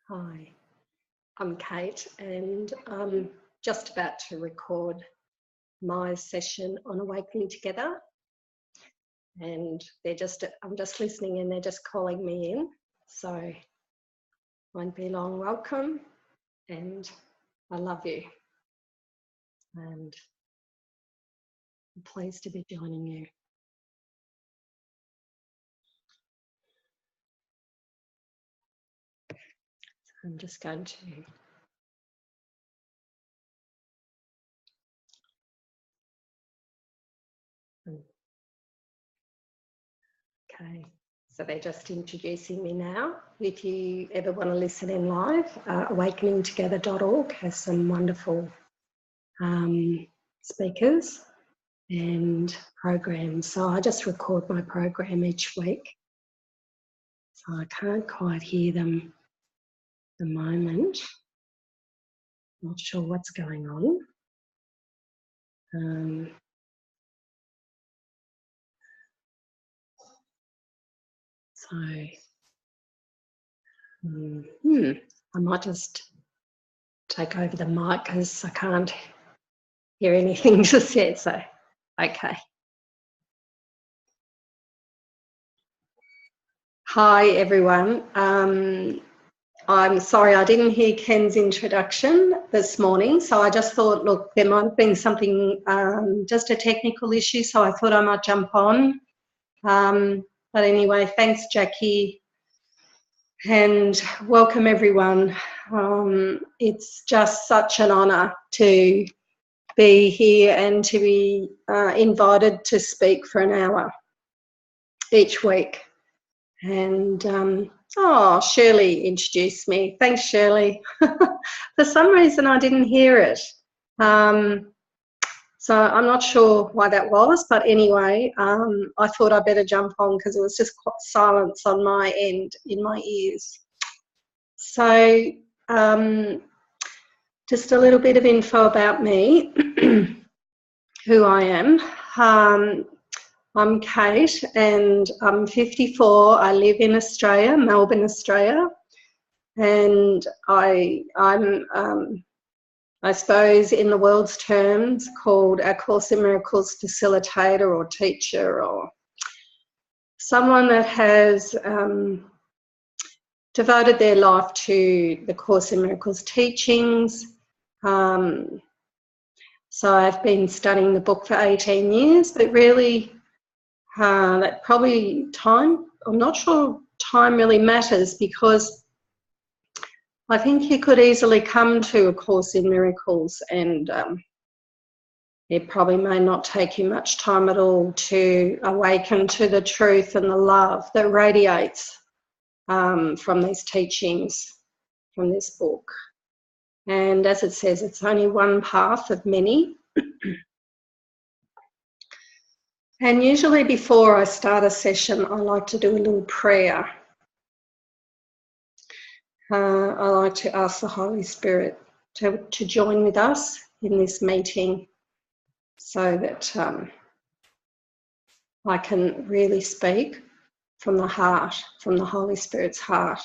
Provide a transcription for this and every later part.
Hi, I'm Cate, and I'm just about to record my session on Awakening Together. And I'm just listening and they're just calling me in. So won't be long. Welcome, and I love you. And I'm pleased to be joining you. I'm just going to okay, so they're just introducing me now. If you ever want to listen in live, awakeningtogether.org has some wonderful speakers and programs. So I just record my program each week. So I can't quite hear them at the moment. Not sure what's going on. I might just take over the mic because I can't hear anything just yet. So, okay. Hi, everyone. I'm sorry I didn't hear Ken's introduction this morning, so I just thought, look, there might have been something, just a technical issue, so I thought I might jump on. But anyway, thanks, Jackie, and welcome, everyone. It's just such an honour to be here and to be invited to speak for an hour each week. And Shirley introduced me. Thanks, Shirley. For some reason I didn't hear it. So I'm not sure why that was, but anyway, I thought I'd better jump on because it was just quite silence on my end in my ears. So just a little bit of info about me, who I am. I'm Cate and I'm 54. I live in Australia, Melbourne, Australia, and I'm I suppose in the world's terms called a Course in Miracles facilitator or teacher, or someone that has devoted their life to the Course in Miracles teachings. So I've been studying the book for 18 years, but really that probably time, I'm not sure time really matters, because I think you could easily come to A Course in Miracles and it probably may not take you much time at all to awaken to the truth and the love that radiates from these teachings, from this book. And as it says, it's only one path of many. And usually before I start a session, I like to do a little prayer. I like to ask the Holy Spirit to join with us in this meeting so that I can really speak from the heart, from the Holy Spirit's heart.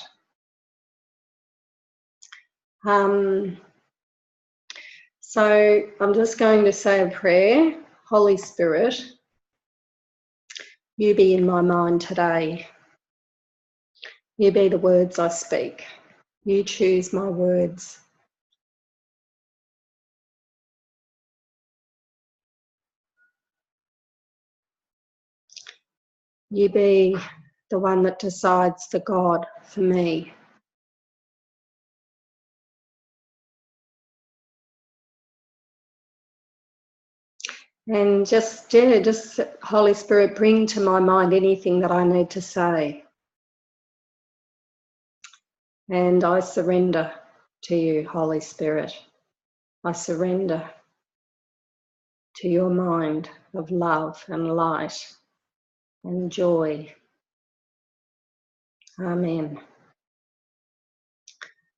So I'm just going to say a prayer. Holy Spirit, you be in my mind today. You be the words I speak. You choose my words. You be the one that decides the God for me. And just Holy Spirit, bring to my mind anything that I need to say. And I surrender to you, Holy Spirit. I surrender to your mind of love and light and joy. Amen.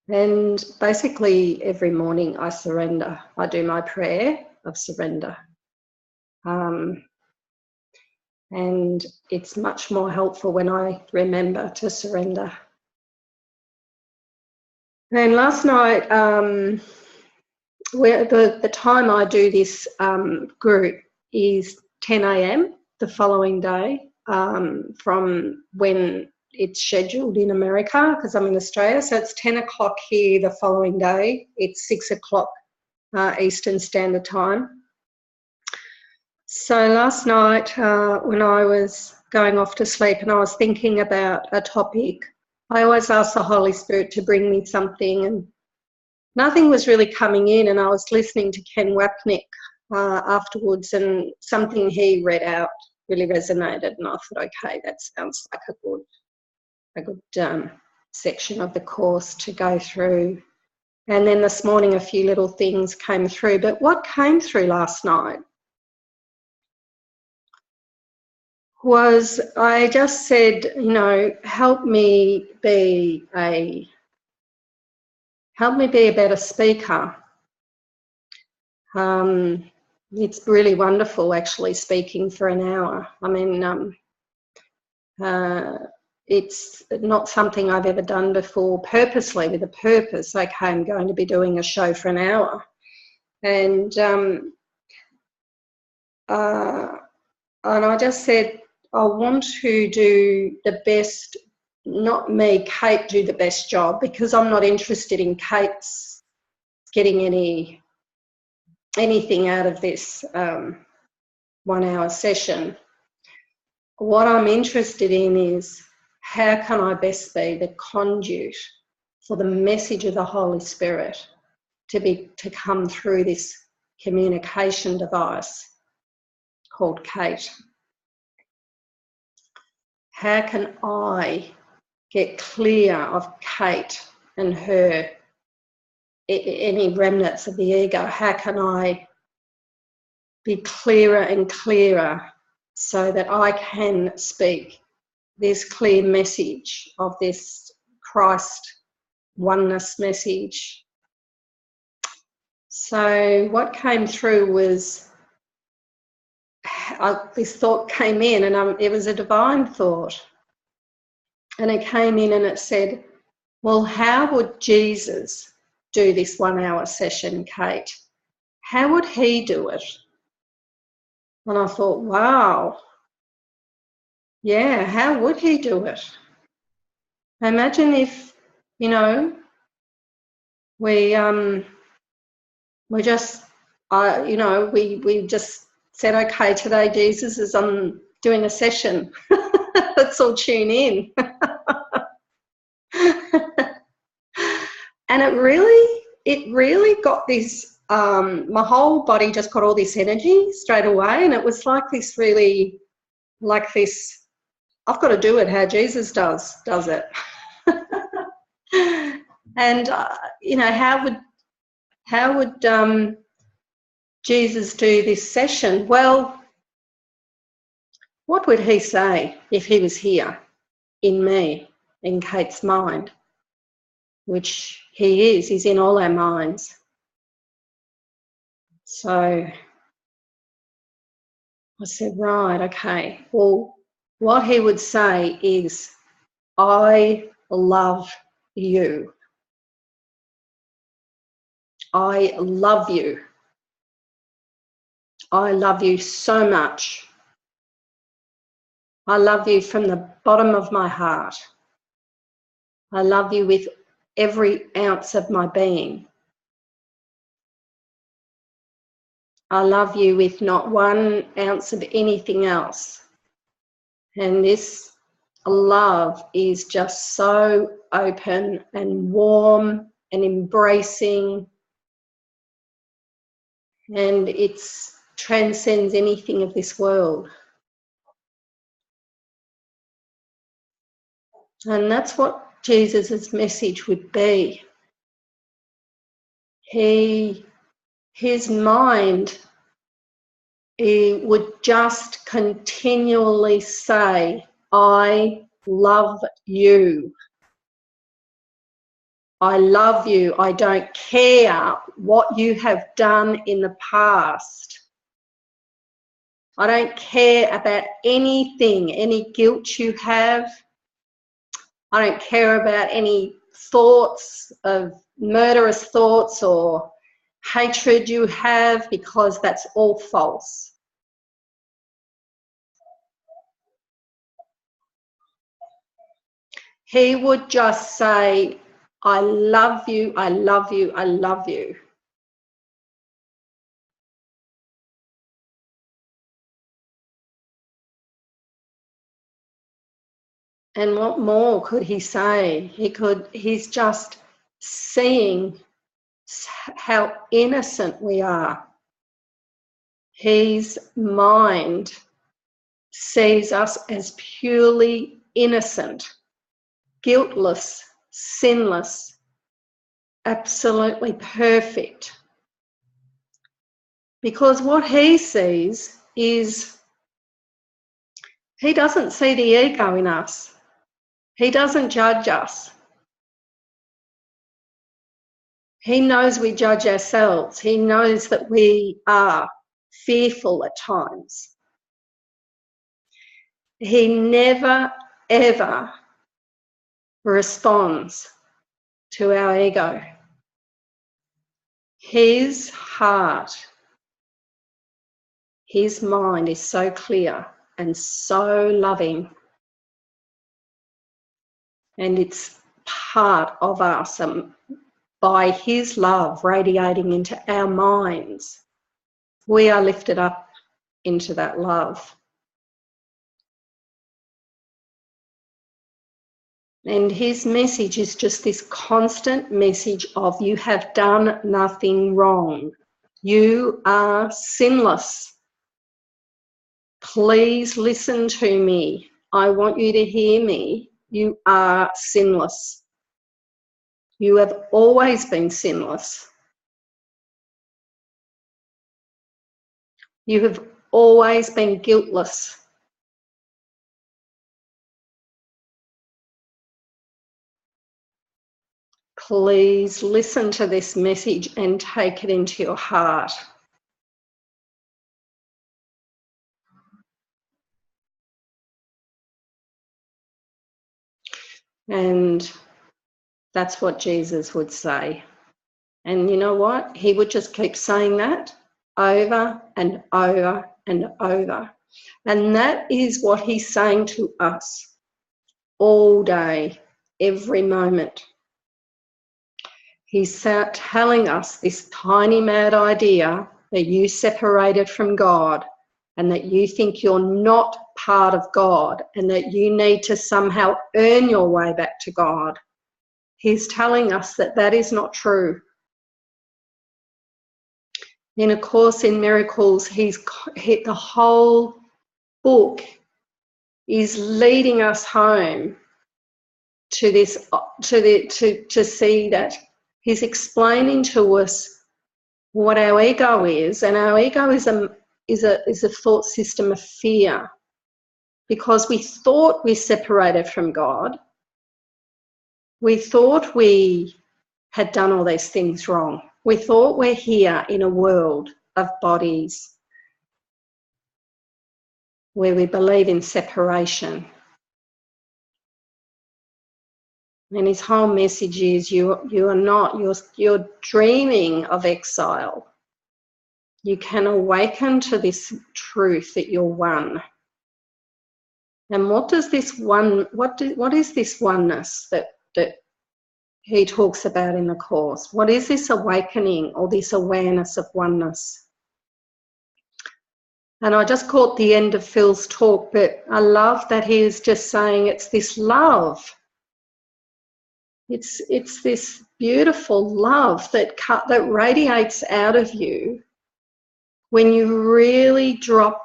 And basically every morning I surrender. I do my prayer of surrender. And it's much more helpful when I remember to surrender. And last night, the time I do this group is 10 a.m. the following day, from when it's scheduled in America, because I'm in Australia. So it's 10 o'clock here the following day. It's 6 o'clock Eastern Standard Time. So last night, when I was going off to sleep and I was thinking about a topic, I always ask the Holy Spirit to bring me something, and nothing was really coming in. And I was listening to Ken Wapnick afterwards, and something he read out really resonated, and I thought, okay, that sounds like a good section of the course to go through. And then this morning a few little things came through. But what came through last night was, I just said, you know, help me be a better speaker. It's really wonderful actually speaking for an hour. I mean, it's not something I've ever done before purposely, with a purpose. Okay, I'm going to be doing a show for an hour. And I just said, I want to do the best, not me, Cate do the best job, because I'm not interested in Cate's getting anything out of this 1 hour session. What I'm interested in is, how can I best be the conduit for the message of the Holy Spirit to come through this communication device called Cate? How can I get clear of Cate and her, any remnants of the ego? How can I be clearer and clearer so that I can speak this clear message of this Christ oneness message? So what came through was, this thought came in, and it was a divine thought. And it came in and it said, well, how would Jesus do this 1 hour session, Cate? How would he do it? And I thought, wow, yeah, how would he do it? Imagine if, you know, we just, you know, we just said, okay, today Jesus is doing a session. Let's all tune in. And it really got this, my whole body just got all this energy straight away. And it was like this really, like this, I've got to do it how Jesus does it. And, you know, how would Jesus do this session? Well, what would he say if he was here in me, in Cate's mind, which he is, he's in all our minds. So I said, right, okay, well, what he would say is, I love you. I love you. I love you so much. I love you from the bottom of my heart. I love you with every ounce of my being. I love you with not 1 ounce of anything else. And this love is just so open and warm and embracing, and it transcends anything of this world. And that's what Jesus' message would be. His mind, he would just continually say, I love you. I love you. I don't care what you have done in the past. I don't care about anything, any guilt you have. I don't care about any thoughts, of murderous thoughts or hatred you have, because that's all false. He would just say, I love you, I love you, I love you. And what more could he say? He's just seeing how innocent we are. His mind sees us as purely innocent, guiltless, sinless, absolutely perfect. Because what he sees is, he doesn't see the ego in us. He doesn't judge us. He knows we judge ourselves. He knows that we are fearful at times. He never, ever responds to our ego. His heart, his mind is so clear and so loving, and it's part of us, by his love radiating into our minds, we are lifted up into that love. And his message is just this constant message of, you have done nothing wrong. You are sinless. Please listen to me. I want you to hear me. You are sinless. You have always been sinless. You have always been guiltless. Please listen to this message and take it into your heart. And that's what Jesus would say. And you know what? He would just keep saying that over and over and over. And that is what he's saying to us all day, every moment. He's telling us this tiny mad idea that you separated from God and that you think you're not part of God and that you need to somehow earn your way back to God. He's telling us that that is not true. In A Course in Miracles, the whole book is leading us home to this, to see that he's explaining to us what our ego is, and our ego is a thought system of fear, because we thought we separated from God. We thought we had done all these things wrong. We thought we're here in a world of bodies where we believe in separation. And his whole message is, you are not, you're dreaming of exile. You can awaken to this truth that you're one. And what does this one, what is this oneness that he talks about in the Course? What is this awakening or this awareness of oneness? And I just caught the end of Phil's talk, but I love that he is just saying it's this love. It's this beautiful love that radiates out of you when you really drop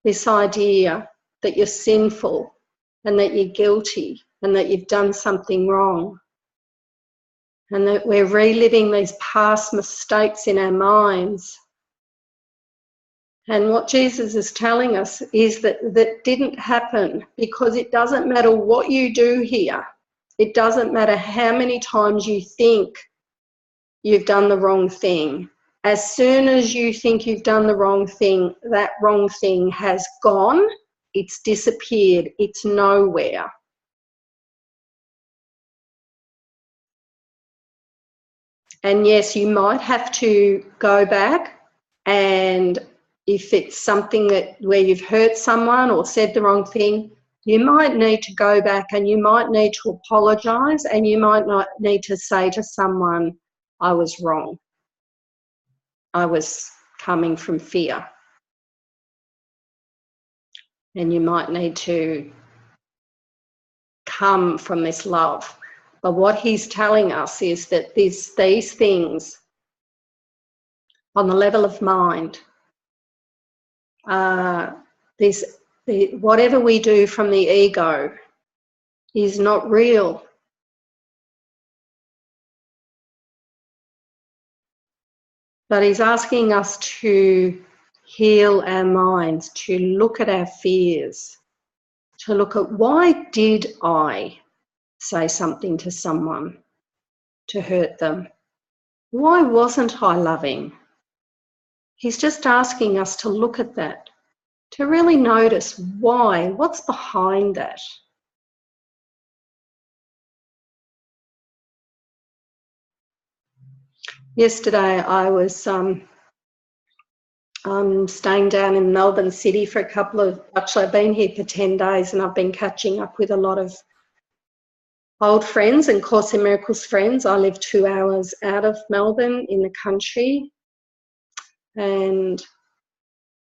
this idea that you're sinful and that you're guilty and that you've done something wrong, and that we're reliving these past mistakes in our minds. And what Jesus is telling us is that that didn't happen, because it doesn't matter what you do here. It doesn't matter how many times you think you've done the wrong thing. As soon as you think you've done the wrong thing, that wrong thing has gone, it's disappeared, it's nowhere. And yes, you might have to go back, and if it's something where you've hurt someone or said the wrong thing, you might need to go back and you might need to apologise, and you might not need to say to someone, I was wrong. I was coming from fear. And you might need to come from this love. But what he's telling us is that these things on the level of mind, whatever we do from the ego is not real. But he's asking us to heal our minds, to look at our fears, to look at why did I say something to someone to hurt them? Why wasn't I loving? He's just asking us to look at that, to really notice why, what's behind that. Yesterday I was staying down in Melbourne City for actually I've been here for 10 days, and I've been catching up with a lot of old friends and Course in Miracles friends. I live 2 hours out of Melbourne in the country, and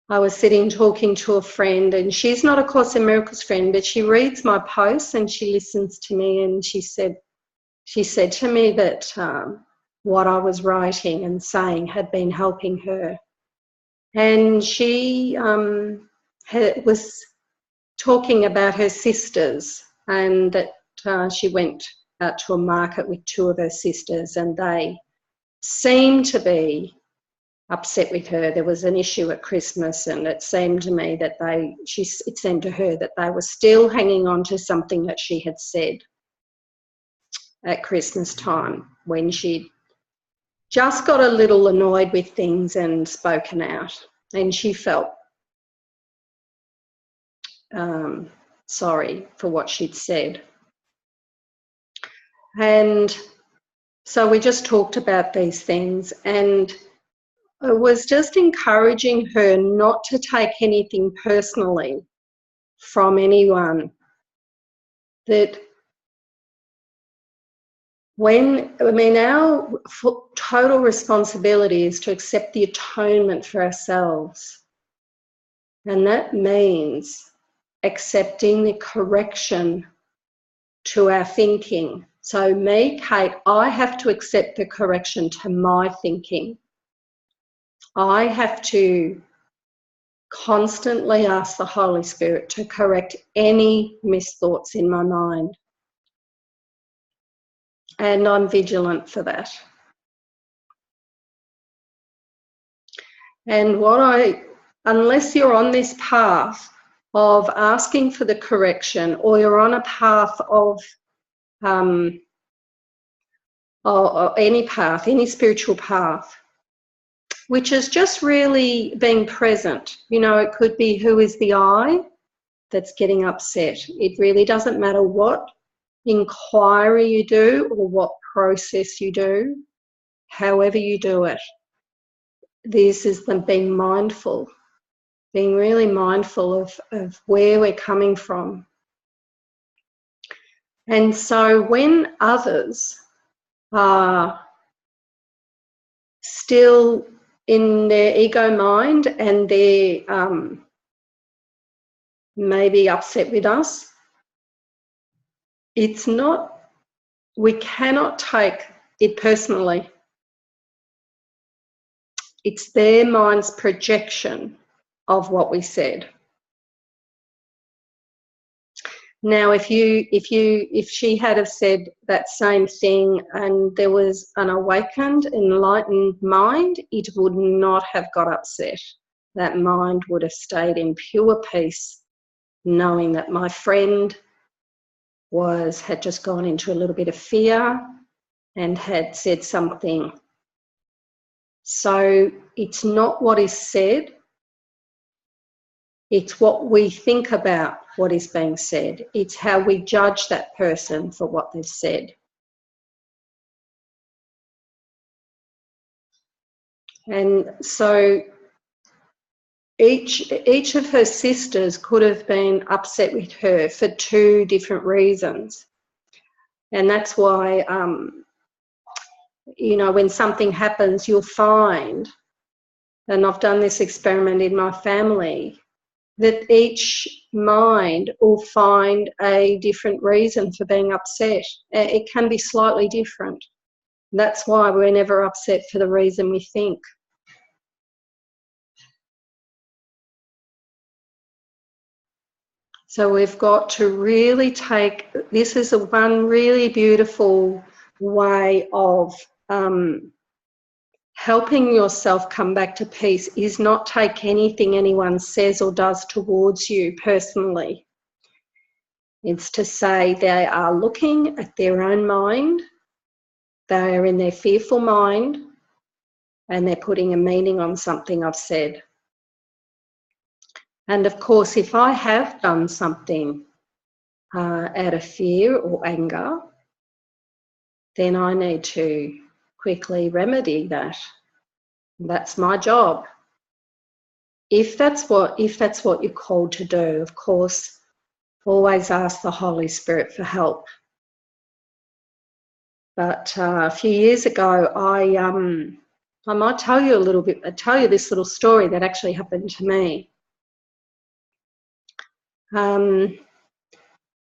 I was sitting talking to a friend, and she's not a Course in Miracles friend, but she reads my posts and she listens to me, and she said to me that what I was writing and saying had been helping her. And she was talking about her sisters, and that she went out to a market with 2 of her sisters, and they seemed to be upset with her. There was an issue at Christmas, and it seemed to me that it seemed to her that they were still hanging on to something that she had said at Christmas time, when she just got a little annoyed with things and spoken out, and she felt sorry for what she'd said. And so we just talked about these things, and I was just encouraging her not to take anything personally from anyone. That our total responsibility is to accept the atonement for ourselves. And that means accepting the correction to our thinking. So me, Cate, I have to accept the correction to my thinking. I have to constantly ask the Holy Spirit to correct any misthoughts in my mind. And I'm vigilant for that. And unless you're on this path of asking for the correction, or you're on a path of any path, any spiritual path, which is just really being present. It could be who is the I that's getting upset. It really doesn't matter what inquiry you do or what process you do, however you do it. This is them being mindful, being really mindful of where we're coming from. And so when others are still in their ego mind and they're maybe upset with us, we cannot take it personally. It's their mind's projection of what we said. Now, if she had have said that same thing and there was an awakened, enlightened mind, it would not have got upset. That mind would have stayed in pure peace, knowing that my friend had just gone into a little bit of fear and had said something. So it's not what is said, it's what we think about what is being said. It's how we judge that person for what they've said. And so each of her sisters could have been upset with her for 2 different reasons. And that's why, you know, when something happens, you'll find, and I've done this experiment in my family, that each mind will find a different reason for being upset. It can be slightly different. That's why we're never upset for the reason we think. So we've got to really take, this is one really beautiful way of helping yourself come back to peace, is not take anything anyone says or does towards you personally. It's to say they are looking at their own mind, they are in their fearful mind, and they're putting a meaning on something I've said. And of course, if I have done something out of fear or anger, then I need to quickly remedy that. That's my job. If that's what you're called to do, of course, always ask the Holy Spirit for help. But a few years ago, I might tell you this little story that actually happened to me.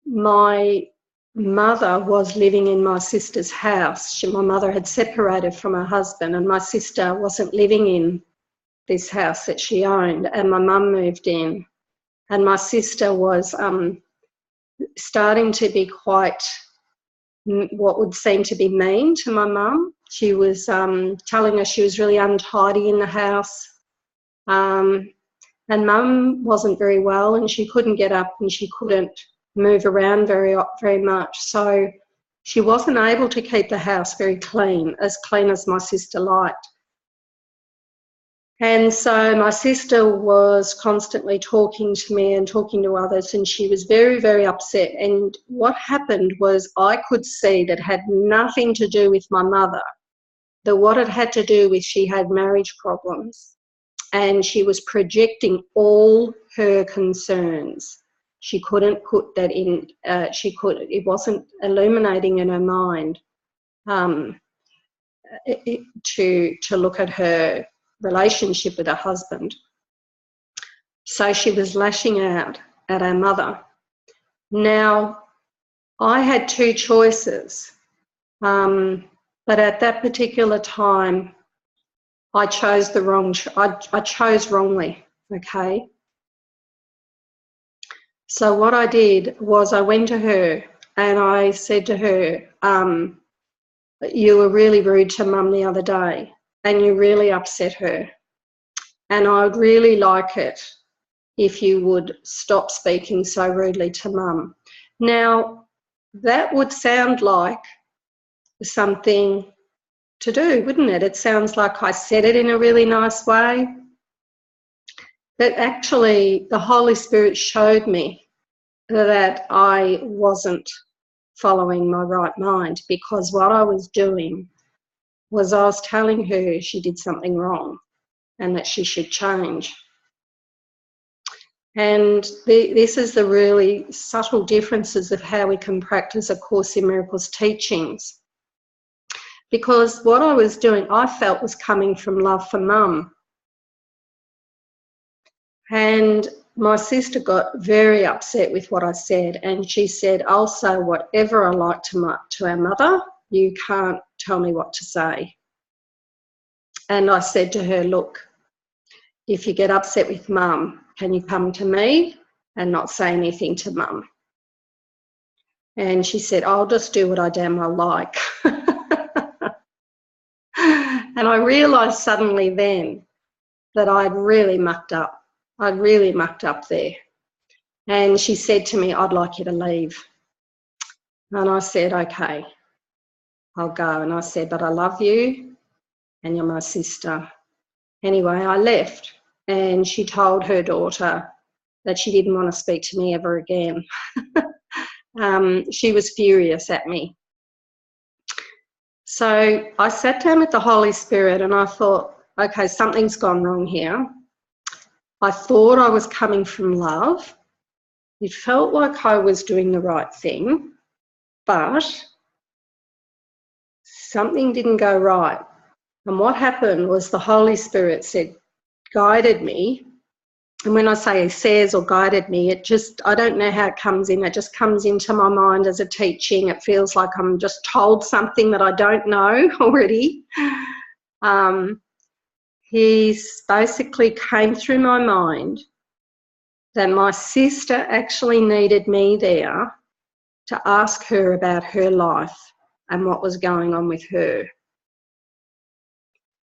My mother was living in my sister's house. My mother had separated from her husband, and my sister wasn't living in this house that she owned, and my mum moved in. And my sister was starting to be quite what would seem to be mean to my mum. She was telling her she was really untidy in the house. And mum wasn't very well, and she couldn't get up and she couldn't move around very much. So she wasn't able to keep the house very clean as my sister liked. And so my sister was constantly talking to me and talking to others, and she was very, very upset. And what happened was I could see that had nothing to do with my mother, that what it had to do with, she had marriage problems. And she was projecting all her concerns. She couldn't put that in, it wasn't illuminating in her mind to look at her relationship with her husband. So she was lashing out at her mother. Now, I had 2 choices, but at that particular time, I chose I chose wrongly, okay? So what I did was I went to her and I said to her, you were really rude to Mum the other day and you really upset her. And I would really like it if you would stop speaking so rudely to Mum. Now, that would sound like something to do, wouldn't it? It sounds like I said it in a really nice way. But actually, the Holy Spirit showed me that I wasn't following my right mind, because what I was doing was I was telling her she did something wrong and that she should change. And this is the really subtle differences of how we can practice A Course in Miracles teachings. Because what I was doing, I felt, was coming from love for Mum. And my sister got very upset with what I said, and she said, I'll say whatever I like to our mother, you can't tell me what to say. And I said to her, look, if you get upset with Mum, can you come to me and not say anything to Mum? And she said, I'll just do what I damn well like. And I realised suddenly then that I'd really mucked up. I'd really mucked up there. And she said to me, I'd like you to leave. And I said, okay, I'll go. And I said, but I love you and you're my sister. Anyway, I left, and she told her daughter that she didn't want to speak to me ever again. She was furious at me. So I sat down with the Holy Spirit and I thought, okay, something's gone wrong here. I thought I was coming from love. It felt like I was doing the right thing, but something didn't go right. And what happened was the Holy Spirit guided me. And when I say says or guided me, it just, I don't know how it comes in. It just comes into my mind as a teaching. It feels like I'm just told something that I don't know already. He basically came through my mind that my sister actually needed me there to ask her about her life and what was going on with her.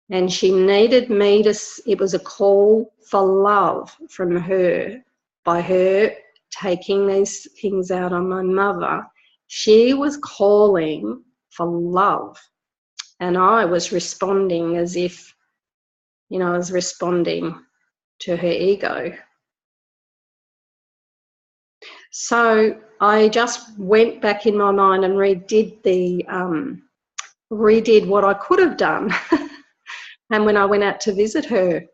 And she needed me to, it was a call for love from her, by her taking these things out on my mother. She was calling for love. And I was responding as if, you know, I was responding to her ego. So I just went back in my mind and redid what I could have done. And when I went out to visit her,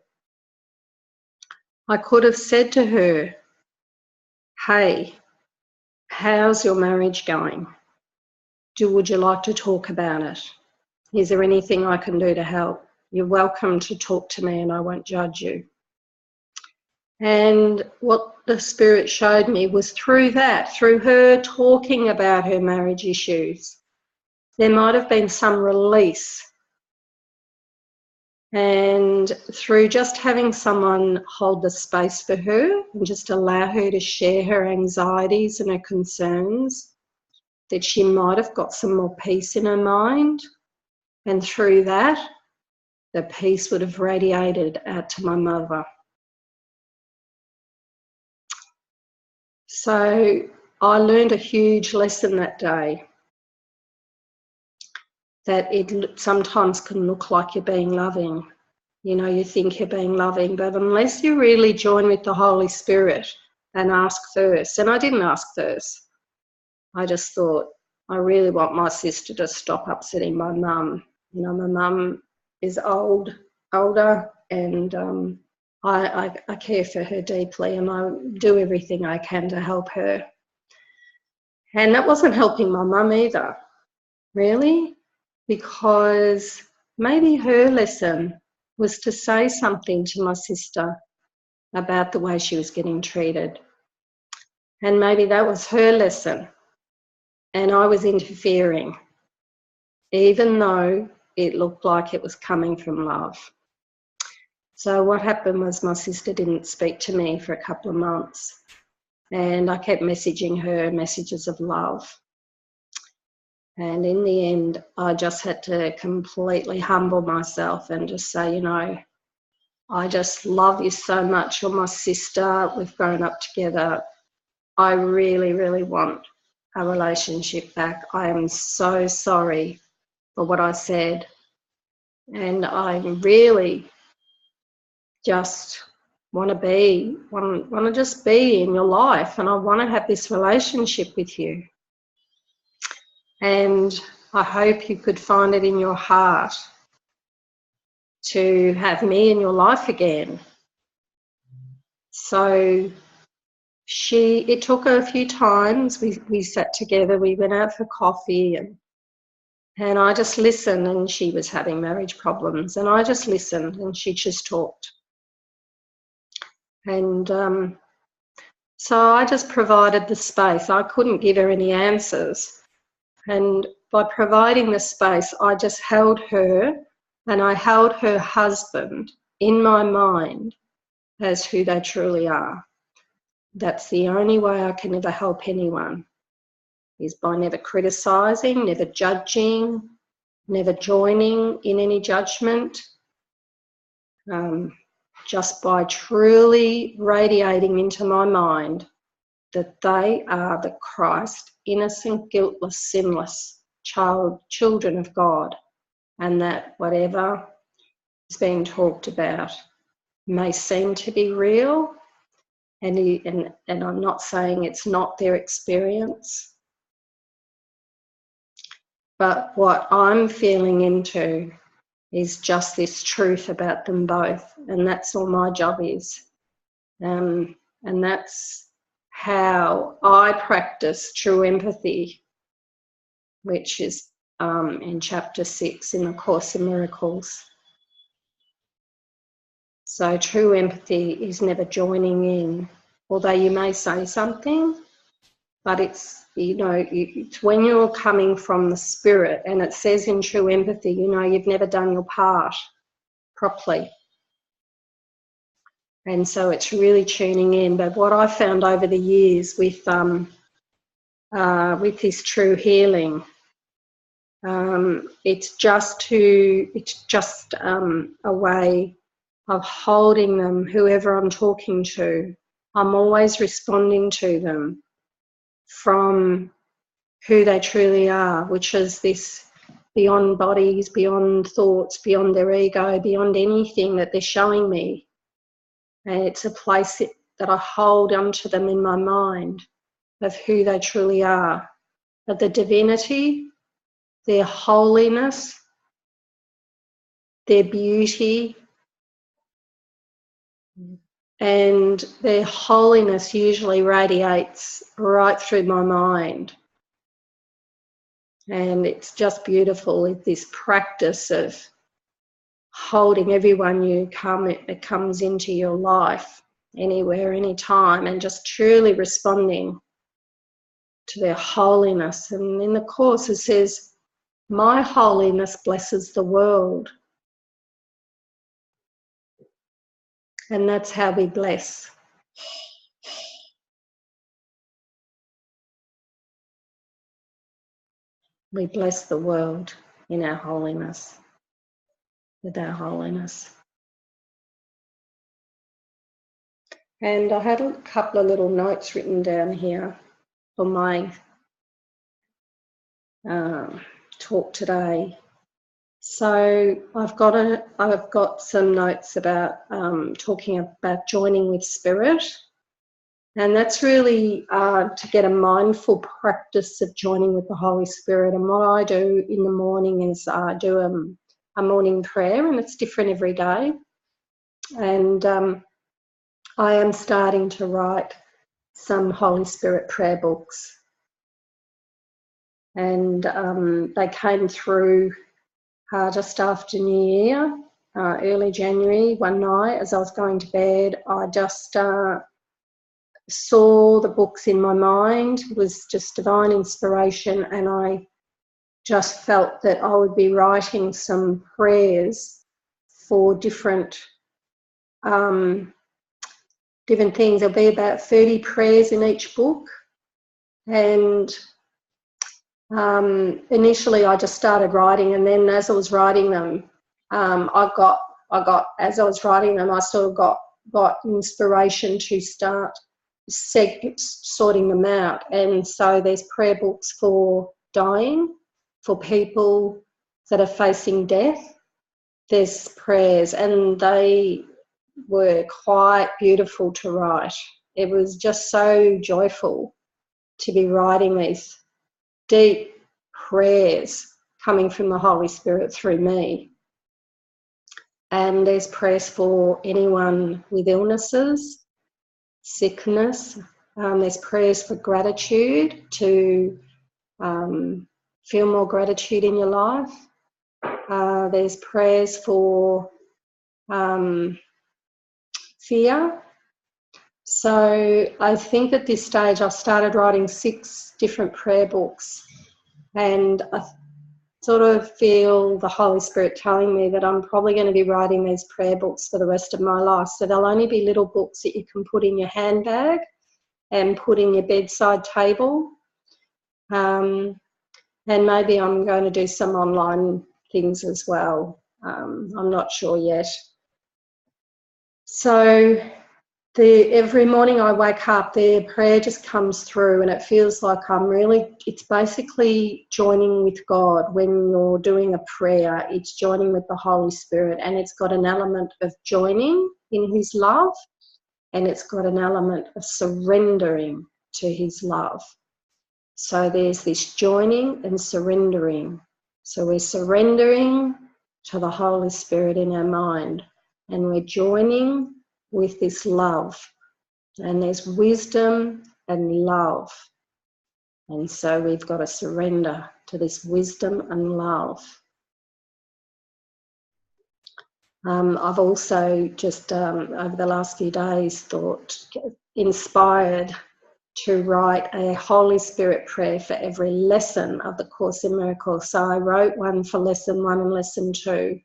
I could have said to her, hey, how's your marriage going? Would you like to talk about it? Is there anything I can do to help? You're welcome to talk to me and I won't judge you. And what the Spirit showed me was through that, through her talking about her marriage issues, there might have been some release. And through just having someone hold the space for her and just allow her to share her anxieties and her concerns, that she might have got some more peace in her mind. And through that, the peace would have radiated out to my mother. So I learned a huge lesson that day, that it sometimes can look like you're being loving. You know, you think you're being loving, but unless you really join with the Holy Spirit and ask first, and I didn't ask first, I just thought, I really want my sister to stop upsetting my mum. You know, my mum is older, and I care for her deeply, and I do everything I can to help her. And that wasn't helping my mum either, really, because maybe her lesson was to say something to my sister about the way she was getting treated. And maybe that was her lesson. And I was interfering, even though it looked like it was coming from love. So what happened was my sister didn't speak to me for a couple of months. And I kept messaging her messages of love. And in the end, I just had to completely humble myself and just say, you know, I just love you so much. You're my sister. We've grown up together. I really, really want a relationship back. I am so sorry for what I said. And I really just want to just be in your life, and I want to have this relationship with you. And I hope you could find it in your heart to have me in your life again. So it took her a few times. We sat together, we went out for coffee, and I just listened, and she was having marriage problems, and I just listened, and she just talked. And so I just provided the space. I couldn't give her any answers. And by providing the space, I just held her, and I held her husband in my mind as who they truly are. That's the only way I can ever help anyone, is by never criticising, never judging, never joining in any judgment, just by truly radiating into my mind that they are the Christ, innocent, guiltless, sinless children of God, and that whatever is being talked about may seem to be real, and I'm not saying it's not their experience, but what I'm feeling into is just this truth about them both, and that's all my job is. And that's how I practice true empathy, which is in chapter 6 in the Course in Miracles. So true empathy is never joining in, although you may say something, but it's, you know, it's when you're coming from the spirit, and it says in true empathy, you know, you've never done your part properly. And so it's really tuning in. But what I found over the years with this true healing, it's just a way of holding them, whoever I'm talking to. I'm always responding to them from who they truly are, which is this beyond bodies, beyond thoughts, beyond their ego, beyond anything that they're showing me. And it's a place that I hold onto them in my mind of who they truly are, of the divinity, their holiness, their beauty, and their holiness usually radiates right through my mind. And it's just beautiful, it's this practice of holding everyone that comes into your life, anywhere, anytime, and just truly responding to their holiness. And in the Course it says, my holiness blesses the world. And that's how we bless. We bless the world in our holiness, with our holiness. And I had a couple of little notes written down here for my talk today. So I've got some notes about talking about joining with spirit, and that's really to get a mindful practice of joining with the Holy Spirit. And what I do in the morning is I do a morning prayer, and it's different every day. And I am starting to write some Holy Spirit prayer books, and they came through just after New Year, early January. One night as I was going to bed, I just saw the books in my mind. It was just divine inspiration, and I just felt that I would be writing some prayers for different things. There'll be about 30 prayers in each book, and initially I just started writing, and then as I was writing them, I got as I was writing them, I sort of got inspiration to start sorting them out. And so there's prayer books for dying, for people that are facing death. There's prayers, and they were quite beautiful to write. It was just so joyful to be writing these deep prayers coming from the Holy Spirit through me. And there's prayers for anyone with illnesses, sickness. There's prayers for gratitude, to feel more gratitude in your life. There's prayers for fear. So I think at this stage I've started writing 6 different prayer books, and I sort of feel the Holy Spirit telling me that I'm probably going to be writing these prayer books for the rest of my life. So they'll only be little books that you can put in your handbag and put in your bedside table. And maybe I'm going to do some online things as well. I'm not sure yet. So every morning I wake up, the prayer just comes through, and it feels like it's basically joining with God. When you're doing a prayer, it's joining with the Holy Spirit, and it's got an element of joining in His love, and it's got an element of surrendering to His love. So there's this joining and surrendering. So we're surrendering to the Holy Spirit in our mind. And we're joining with this love. And there's wisdom and love. And so we've got to surrender to this wisdom and love. I've also just over the last few days inspired to write a Holy Spirit prayer for every lesson of the Course in Miracles. So I wrote one for lesson 1 and lesson 2.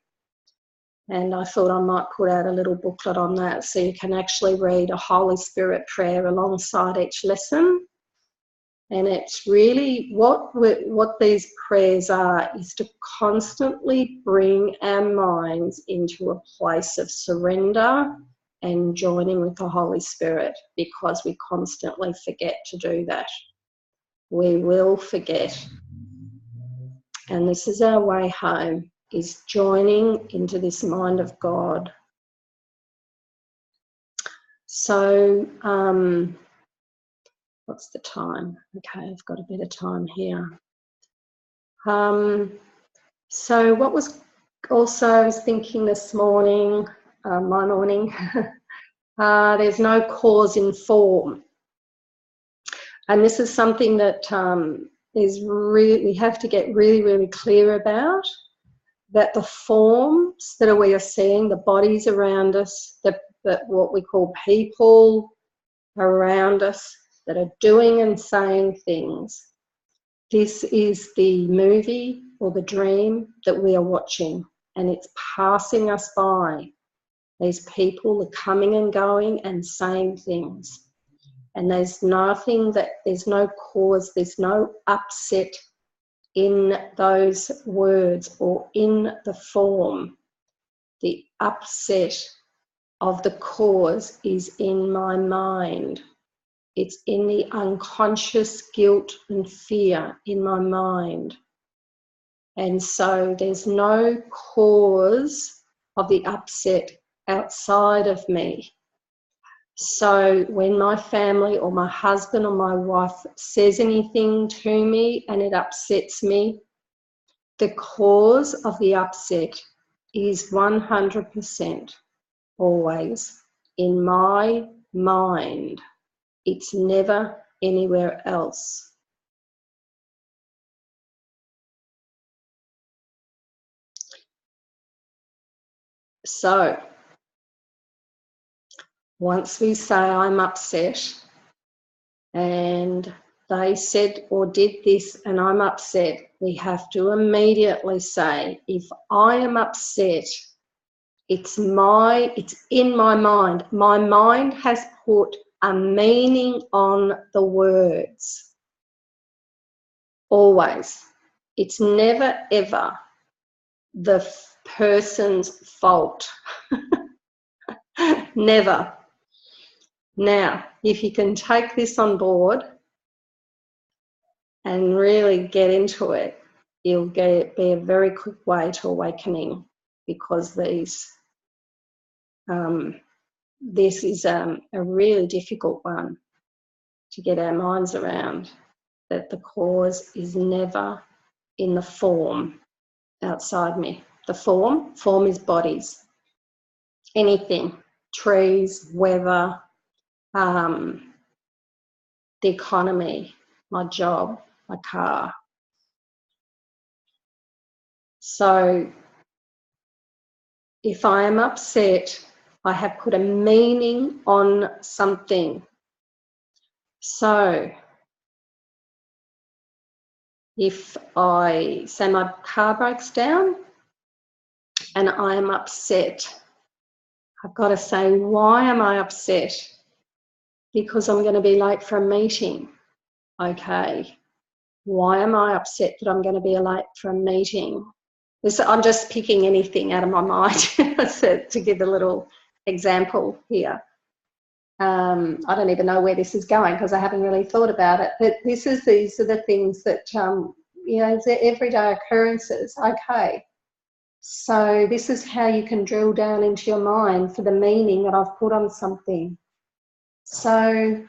And I thought I might put out a little booklet on that so you can actually read a Holy Spirit prayer alongside each lesson. And it's really what these prayers are is to constantly bring our minds into a place of surrender and joining with the Holy Spirit, because we constantly forget to do that. We will forget. And this is our way home, is joining into this mind of God. So, what's the time? Okay, I've got a bit of time here. So what was also, I was thinking this morning, my morning, there's no cause in form. And this is something that we have to get really, really clear about, that the forms that we are seeing, the bodies around us, that what we call people around us that are doing and saying things, this is the movie or the dream that we are watching, and it's passing us by. These people are coming and going and saying things. And there's no cause, there's no upset in those words or in the form. The upset of the cause is in my mind. It's in the unconscious guilt and fear in my mind. And so there's no cause of the upset outside of me. So when my family or my husband or my wife says anything to me and it upsets me, the cause of the upset is 100% always in my mind. It's never anywhere else. So once we say I'm upset and they said or did this and I'm upset, we have to immediately say, if I am upset, it's in my mind. My mind has put a meaning on the words. Always. It's never ever the person's fault. Never. Now, if you can take this on board and really get into it, it'll be a very quick way to awakening, because this is a really difficult one to get our minds around, that the cause is never in the form outside me. The form is bodies, anything, trees, weather, the economy, my job, my car. So if I am upset, I have put a meaning on something. So if I say my car breaks down and I am upset, I've got to say, why am I upset? Because I'm going to be late for a meeting. Okay. Why am I upset that I'm going to be late for a meeting? I'm just picking anything out of my mind to give a little example here. I don't even know where this is going because I haven't really thought about it. But these are the things that, they're everyday occurrences. Okay. So this is how you can drill down into your mind for the meaning that I've put on something. So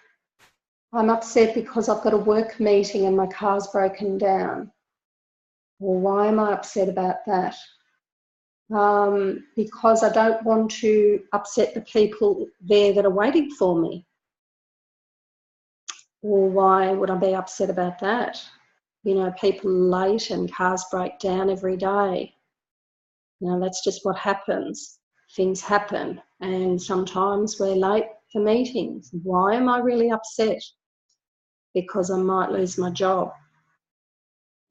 I'm upset because I've got a work meeting and my car's broken down. Well, why am I upset about that? because I don't want to upset the people there that are waiting for me. Well, why would I be upset about that? You know, people late and cars break down every day. You know, that's just what happens. Things happen, and sometimes we're late for meetings. Why am I really upset? Because I might lose my job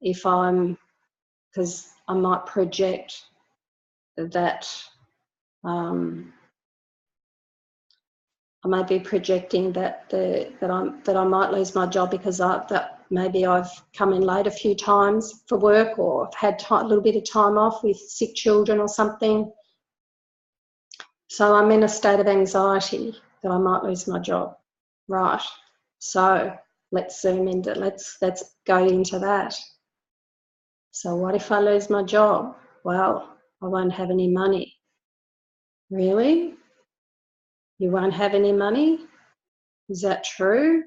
because I might project that I may be projecting that I might lose my job because that maybe I've come in late a few times for work, or I've had a little bit of time off with sick children or something. So I'm in a state of anxiety that I might lose my job. Right. So let's zoom into, let's go into that. So what if I lose my job? Well, I won't have any money. Really? You won't have any money? Is that true?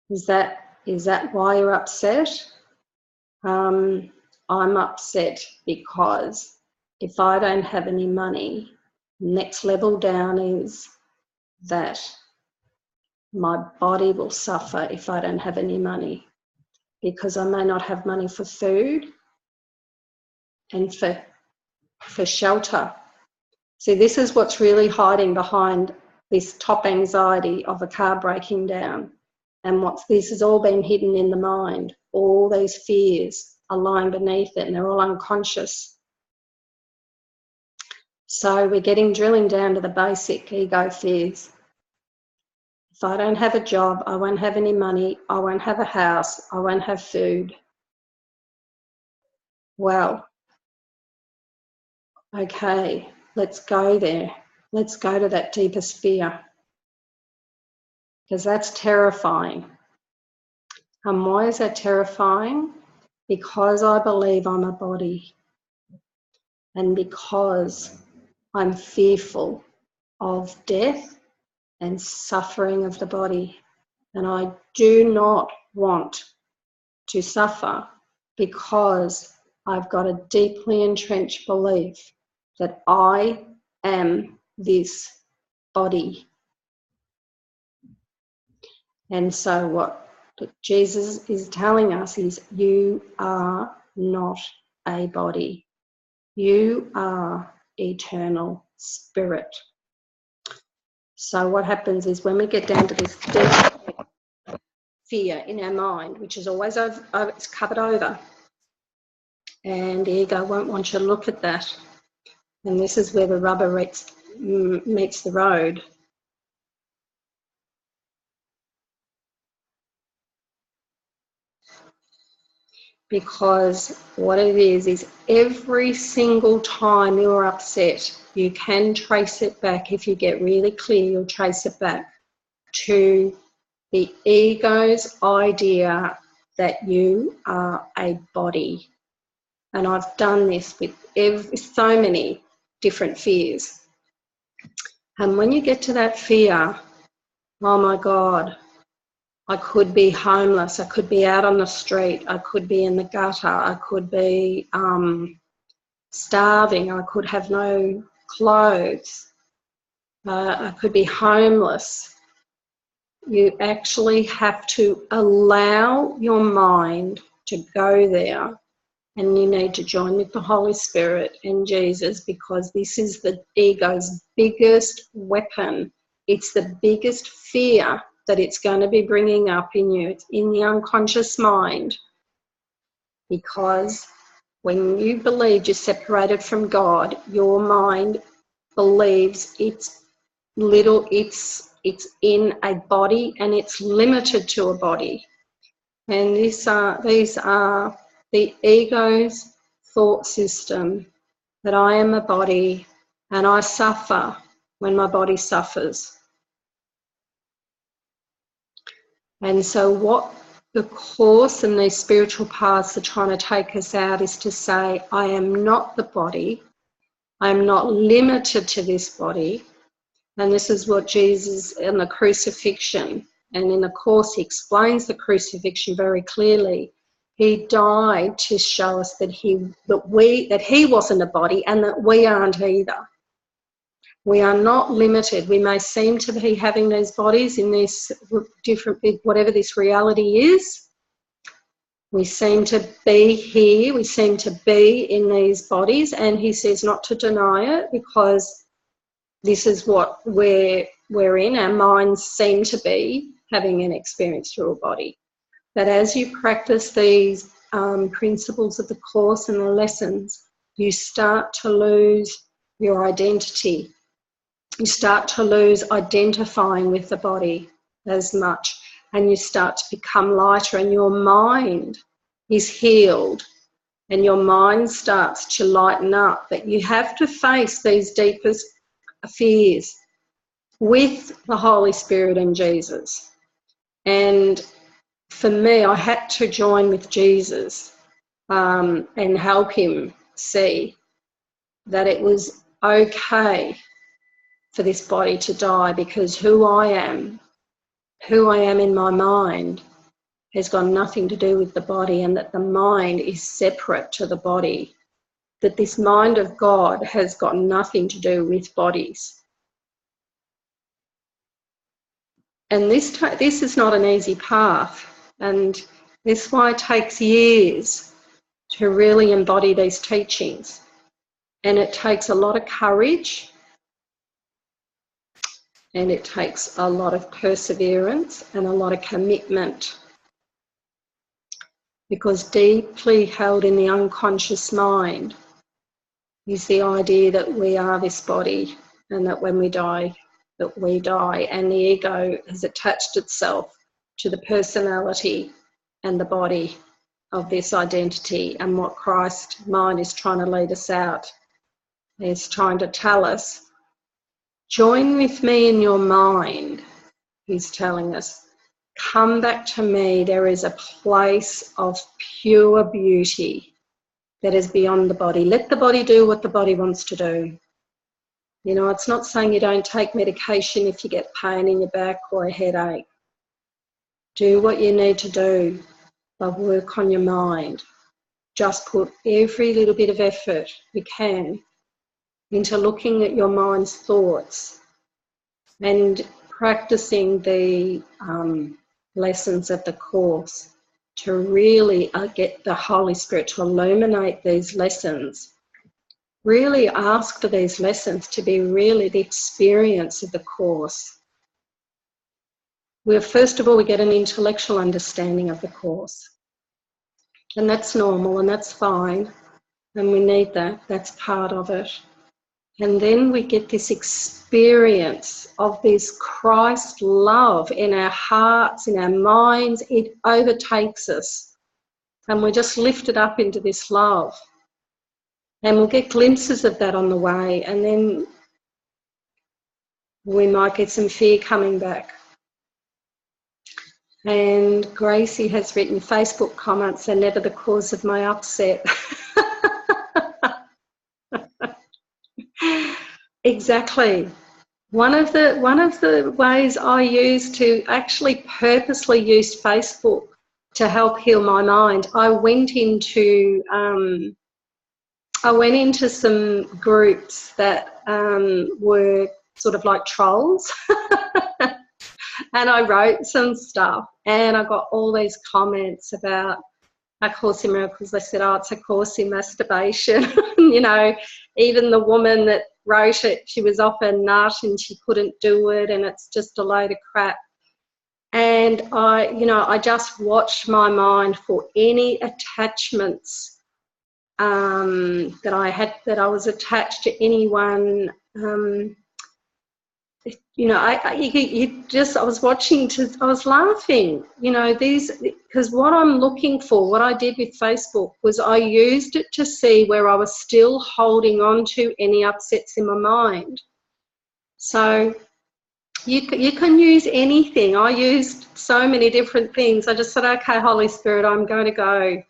Is that why you're upset? I'm upset because if I don't have any money, next level down is that my body will suffer if I don't have any money, because I may not have money for food and for shelter. See, this is what's really hiding behind this top anxiety of a car breaking down. And this has all been hidden in the mind. All these fears are lying beneath it, and they're all unconscious. So we're drilling down to the basic ego fears. If I don't have a job, I won't have any money, I won't have a house, I won't have food. Well, okay, let's go there. Let's go to that deepest fear, because that's terrifying. And why is that terrifying? Because I believe I'm a body, and because I'm fearful of death and suffering of the body. And I do not want to suffer, because I've got a deeply entrenched belief that I am this body. And so what Jesus is telling us is, you are not a body. You are eternal spirit. So what happens is, when we get down to this deep fear in our mind, which is always it's covered over, and the ego won't want you to look at that. And this is where the rubber meets the road. Because what it is every single time you're upset, you can trace it back. If you get really clear, you'll trace it back to the ego's idea that you are a body. And I've done this with so many different fears. And when you get to that fear, oh my God, I could be homeless, I could be out on the street, I could be in the gutter, I could be starving, I could have no clothes, I could be homeless. You actually have to allow your mind to go there, and you need to join with the Holy Spirit and Jesus, because this is the ego's biggest weapon. It's the biggest fear that it's going to be bringing up in you. It's in the unconscious mind, because when you believe you're separated from God, your mind believes it's in a body, and it's limited to a body. And these are the ego's thought system, that I am a body and I suffer when my body suffers. And so what the Course and these spiritual paths are trying to take us out is to say, I am not the body, I am not limited to this body. And this is what Jesus in the crucifixion, and in the Course he explains the crucifixion very clearly. He died to show us that he wasn't a body, and that we aren't either. We are not limited. We may seem to be having these bodies in this different, whatever this reality is. We seem to be here. We seem to be in these bodies, and he says not to deny it, because this is what we're in. Our minds seem to be having an experience through a body. But as you practice these principles of the Course and the lessons, you start to lose your identity. You start to lose identifying with the body as much, and you start to become lighter, and your mind is healed, and your mind starts to lighten up. But you have to face these deepest fears with the Holy Spirit and Jesus. And for me, I had to join with Jesus and help him see that it was okay for this body to die, because who I am in my mind has got nothing to do with the body, and that the mind is separate to the body, that this mind of God has got nothing to do with bodies. And this is not an easy path, and this is why it takes years to really embody these teachings. And it takes a lot of courage, and it takes a lot of perseverance and a lot of commitment, because deeply held in the unconscious mind is the idea that we are this body, and that when we die, that we die, and the ego has attached itself to the personality and the body of this identity. And what Christ's mind is trying to lead us out is trying to tell us, join with me in your mind. He's telling us, come back to me. There is a place of pure beauty that is beyond the body. Let the body do what the body wants to do. You know, it's not saying you don't take medication if you get pain in your back or a headache. Do what you need to do, but work on your mind. Just put every little bit of effort you can into looking at your mind's thoughts and practicing the lessons of the Course to really get the Holy Spirit to illuminate these lessons. Really ask for these lessons to be really the experience of the Course. First of all, we get an intellectual understanding of the Course. And that's normal, and that's fine. And we need that. That's part of it. And then we get this experience of this Christ love in our hearts, in our minds. It overtakes us. And we're just lifted up into this love. And we'll get glimpses of that on the way. And then we might get some fear coming back. And Gracie has written, Facebook comments are never the cause of my upset. Exactly. One of the ways I use to actually purposely use Facebook to help heal my mind, I went into some groups that were sort of like trolls. And I wrote some stuff, and I got all these comments about A Course in Miracles. They said, oh, it's a course in masturbation. You know, even the woman that wrote it, she was off her nut and she couldn't do it, and it's just a load of crap. And I just watched my mind for any attachments that I had, that I was attached to anyone. I was watching, I was laughing, because what I'm looking for, what I did with Facebook was I used it to see where I was still holding on to any upsets in my mind. So you can use anything. I used so many different things. I just said, okay, Holy Spirit, I'm going to go.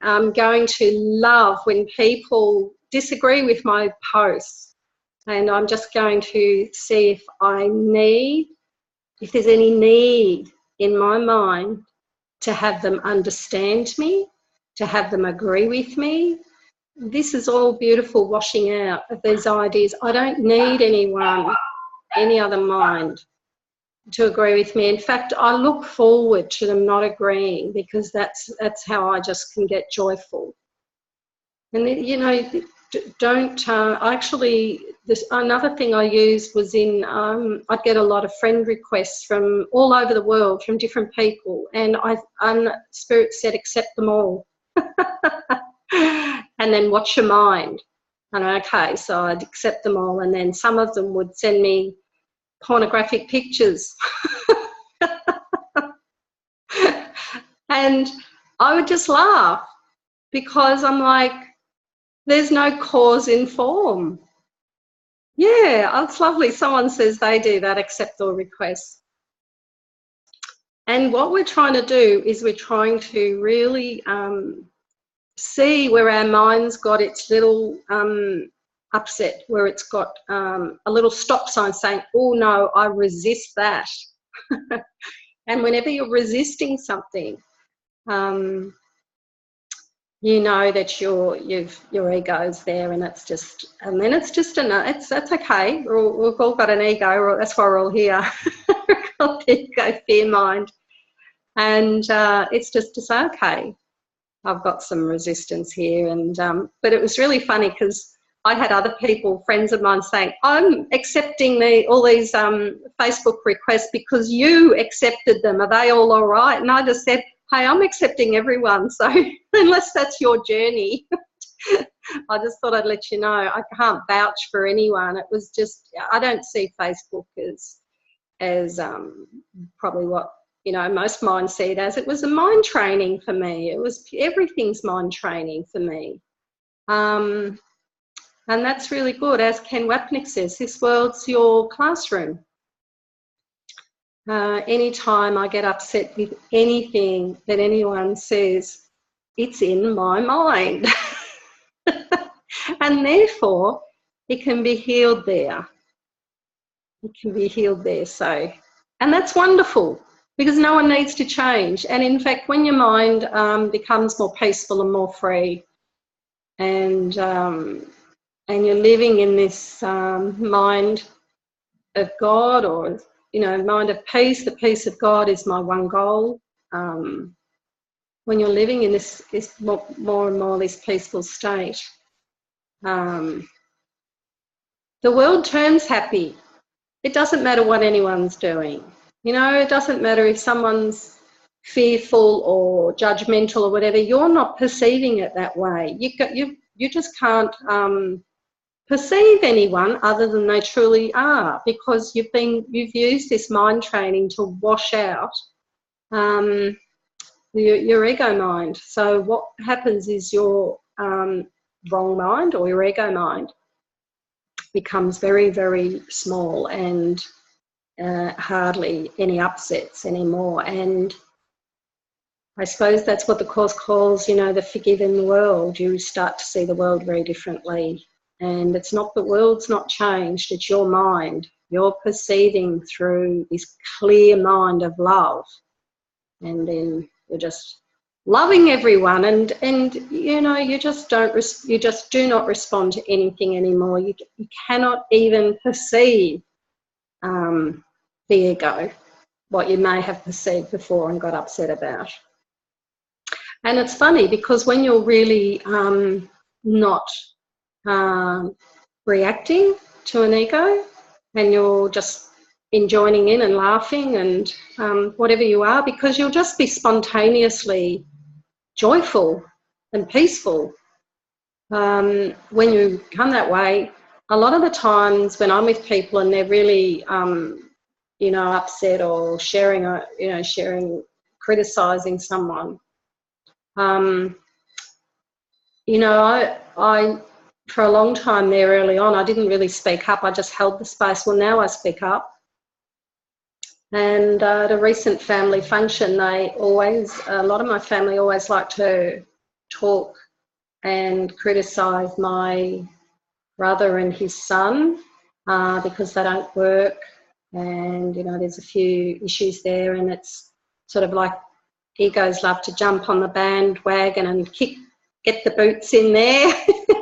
I'm going to love when people disagree with my posts. And I'm just going to see if there's any need in my mind to have them understand me to have them agree with me. This is all beautiful washing out of these ideas. I don't need anyone, any other mind to agree with me. In fact, I look forward to them not agreeing, because that's how I just can get joyful. And, you know, don't actually, another thing I used was I'd get a lot of friend requests from all over the world, from different people, and Spirit said accept them all. And then watch your mind. And okay, so I'd accept them all, and then some of them would send me pornographic pictures. And I would just laugh, because I'm like, there's no cause in form. Yeah, it's lovely. Someone says they do that, accept all requests. And what we're trying to do is we're trying to really see where our mind's got its little upset, where it's got a little stop sign saying, oh no, I resist that. And whenever you're resisting something, you know that your ego's there, and it's just, and then it's just that's okay. We've all got an ego. That's why we're all here. We've got the ego, fear, mind, and it's just to say, okay, I've got some resistance here. And but it was really funny, because I had other people, friends of mine, saying, I'm accepting all these Facebook requests because you accepted them. Are they all right? And I just said, hey, I'm accepting everyone. So unless that's your journey, I just thought I'd let you know. I can't vouch for anyone. It was just, I don't see Facebook as probably what, you know, most minds see it as. It was a mind training for me. It was, everything's mind training for me. And that's really good. As Ken Wapnick says, this world's your classroom. Anytime I get upset with anything that anyone says, it's in my mind. And therefore, it can be healed there. It can be healed there. So, and that's wonderful, because no one needs to change. And in fact, when your mind becomes more peaceful and more free, and you're living in this mind of God, or, you know, mind of peace. The peace of God is my one goal. When you're living in this more and more this peaceful state, the world turns happy. It doesn't matter what anyone's doing. You know, it doesn't matter if someone's fearful or judgmental or whatever. You're not perceiving it that way. You just can't perceive anyone other than they truly are, because you've used this mind training to wash out your ego mind. So what happens is your wrong mind, or your ego mind, becomes very, very small, and hardly any upsets anymore. And I suppose that's what the Course calls, you know, the forgiven world. You start to see the world very differently. And it's not, the world's not changed, it's your mind. You're perceiving through this clear mind of love. And then you're just loving everyone, and you know, you just do not respond to anything anymore. You cannot even perceive the ego, what you may have perceived before and got upset about. And it's funny, because when you're really not reacting to an ego, and you're just joining in and laughing and whatever you are, because you'll just be spontaneously joyful and peaceful. When you come that way, a lot of the times when I'm with people and they're really, you know, upset or sharing, criticising someone, you know, I for a long time there early on, I didn't really speak up. I just held the space. Well, now I speak up. And at a recent family function, a lot of my family always like to talk and criticise my brother and his son because they don't work, and, you know, there's a few issues there, and it's sort of like egos love to jump on the bandwagon and get the boots in there.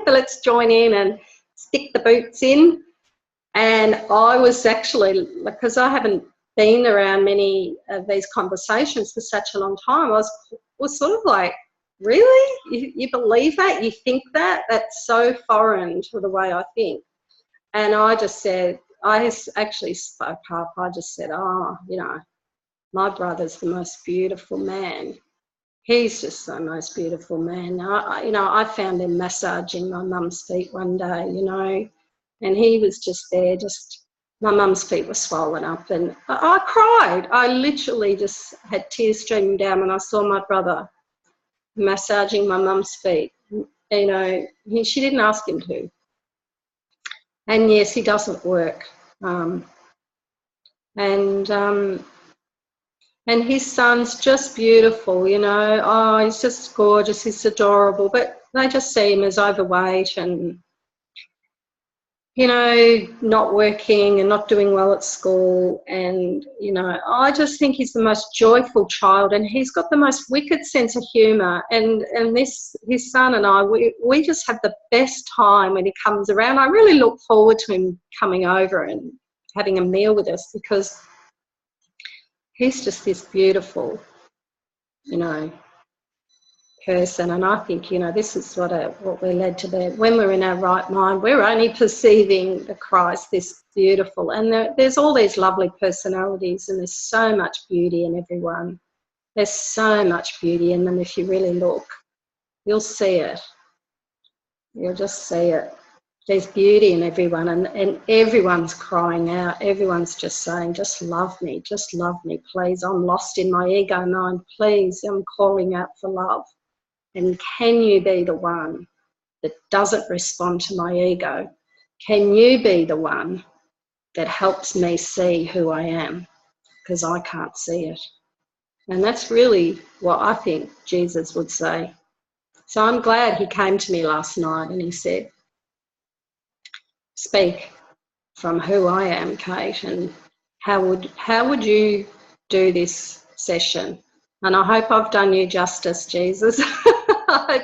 Let's join in and stick the boots in. And I was actually, because I haven't been around many of these conversations for such a long time, I was sort of like, really? You believe that? You think that? That's so foreign to the way I think. And I just said, I actually spoke up. I just said, oh, you know, my brother's the most beautiful man. He's just the most beautiful man. I found him massaging my mum's feet one day, you know, and he was just there, my mum's feet were swollen up, and I cried. I literally just had tears streaming down when I saw my brother massaging my mum's feet. You know, she didn't ask him to. And yes, he doesn't work. And his son's just beautiful, you know. Oh, he's just gorgeous, he's adorable, but they just see him as overweight and, you know, not working and not doing well at school. And, you know, I just think he's the most joyful child, and he's got the most wicked sense of humour. And his son and I, we just have the best time when he comes around. I really look forward to him coming over and having a meal with us, because he's just this beautiful, you know, person. And I think, you know, this is what we're led to be. When we're in our right mind, we're only perceiving the Christ, this beautiful. And there's all these lovely personalities, and there's so much beauty in everyone. There's so much beauty in them. If you really look, you'll see it. You'll just see it. There's beauty in everyone, and everyone's crying out. Everyone's just saying, just love me, please. I'm lost in my ego mind, please. I'm calling out for love. And can you be the one that doesn't respond to my ego? Can you be the one that helps me see who I am? Because I can't see it. And that's really what I think Jesus would say. So I'm glad he came to me last night and he said, speak from who I am, Cate, and how would you do this session? And I hope I've done you justice, Jesus. I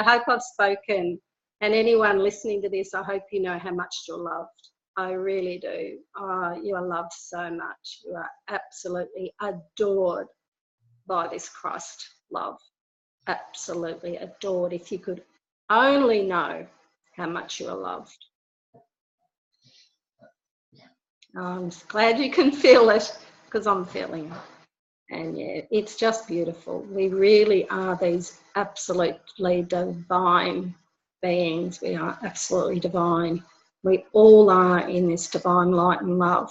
hope I've spoken. And anyone listening to this, I hope you know how much you're loved. I really do. You are loved so much. You are absolutely adored by this Christ love. Absolutely adored. If you could only know how much you are loved. I'm glad you can feel it, because I'm feeling it. And yeah, it's just beautiful. We really are these absolutely divine beings. We are absolutely divine. We all are in this divine light and love.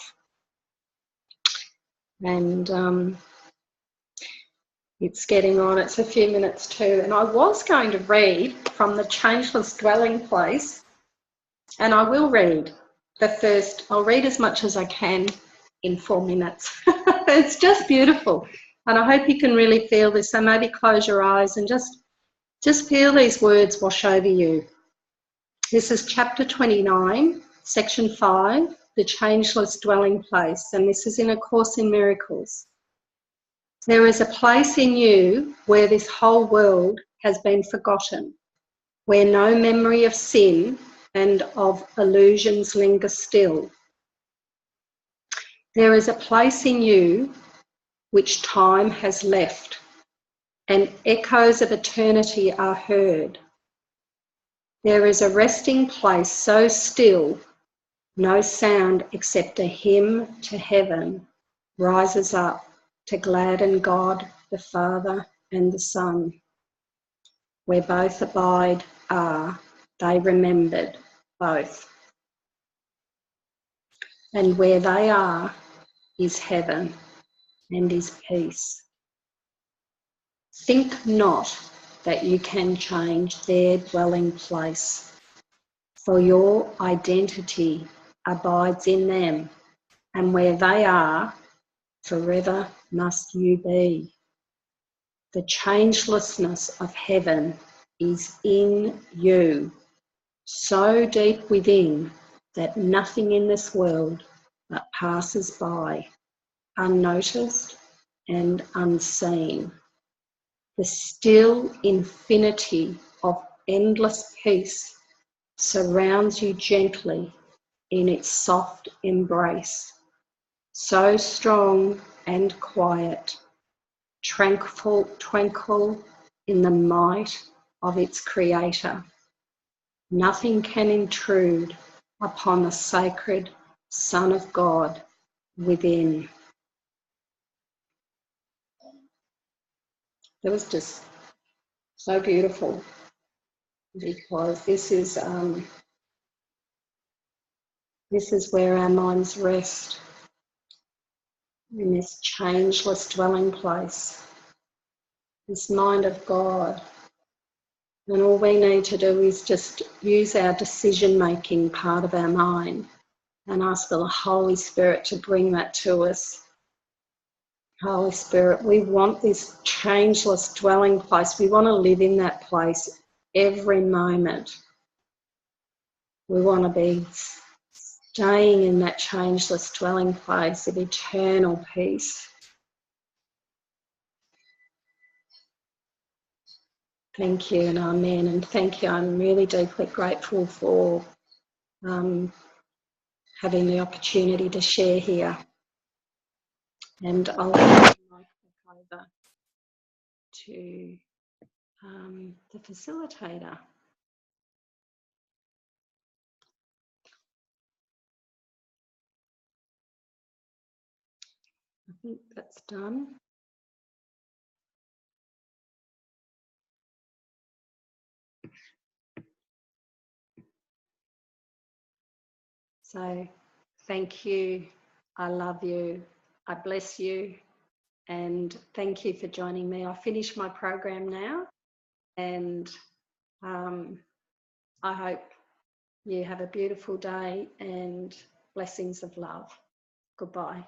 And it's getting on. It's a few minutes too. And I was going to read from the Changeless Dwelling Place, and I will read I'll read as much as I can in 4 minutes. It's just beautiful. And I hope you can really feel this. So maybe close your eyes and just feel these words wash over you. This is chapter 29, section 5, the Changeless Dwelling Place. And this is in A Course in Miracles. There is a place in you where this whole world has been forgotten, where no memory of sin and of illusions linger still. There is a place in you which time has left, and echoes of eternity are heard. There is a resting place so still, no sound except a hymn to heaven rises up to gladden God the Father and the Son. Where both abide are, they remembered both. And where they are is heaven and is peace. Think not that you can change their dwelling place, for your identity abides in them, and where they are, forever must you be. The changelessness of heaven is in you, so deep within that nothing in this world but passes by, unnoticed and unseen. The still infinity of endless peace surrounds you gently in its soft embrace, so strong and quiet, tranquil in the might of its creator. Nothing can intrude upon the sacred Son of God within. That was just so beautiful, because this is where our minds rest, in this changeless dwelling place, this mind of God. And all we need to do is just use our decision-making part of our mind and ask the Holy Spirit to bring that to us. Holy Spirit, we want this changeless dwelling place. We want to live in that place every moment. We want to be staying in that changeless dwelling place of eternal peace. Thank you and amen. And thank you. I'm really deeply grateful for having the opportunity to share here. And I'll hand the mic back over to the facilitator. I think that's done. So thank you. I love you. I bless you. And thank you for joining me. I finish my program now, and I hope you have a beautiful day and blessings of love. Goodbye.